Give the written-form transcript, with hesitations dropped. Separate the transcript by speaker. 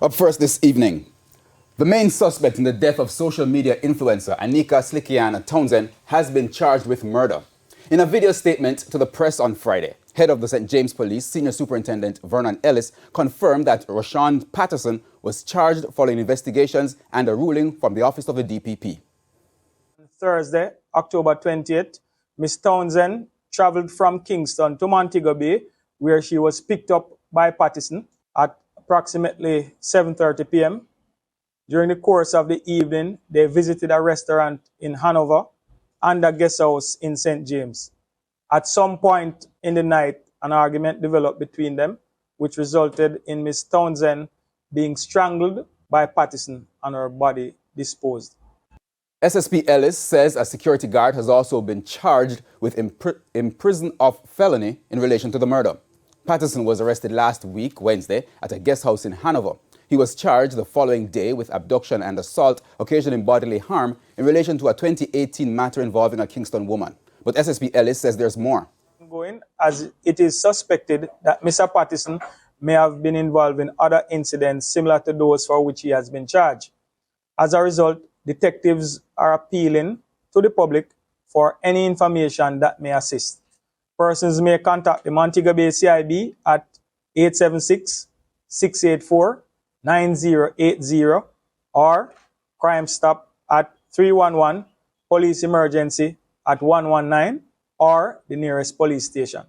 Speaker 1: Up first this evening, the main suspect in the death of social media influencer Anika Slickianna Townsend has been charged with murder. In a video statement to the press on Friday, head of the St. James Police, Senior Superintendent Vernon Ellis, confirmed that Rashawn Patterson was charged following investigations and a ruling from the Office of the DPP.
Speaker 2: Thursday, October 20th, Ms. Townsend traveled from Kingston to Montego Bay, where she was picked up by Patterson at approximately 7:30 p.m. During the course of the evening, they visited a restaurant in Hanover and a guest house in St. James. At some point in the night, an argument developed between them, which resulted in Ms. Townsend being strangled by Patterson and her body disposed.
Speaker 1: SSP Ellis says a security guard has also been charged with imprisonment of felony in relation to the murder. Patterson was arrested last week, Wednesday, at a guest house in Hanover. He was charged the following day with abduction and assault occasioning bodily harm in relation to a 2018 matter involving a Kingston woman. But SSP Ellis says there's more.
Speaker 2: As it is suspected that Mr. Patterson may have been involved in other incidents similar to those for which he has been charged. As a result, detectives are appealing to the public for any information that may assist. Persons may contact the Montego Bay CIB at 876-684-9080 or Crime Stop at 311, Police Emergency at 119 or the nearest police station.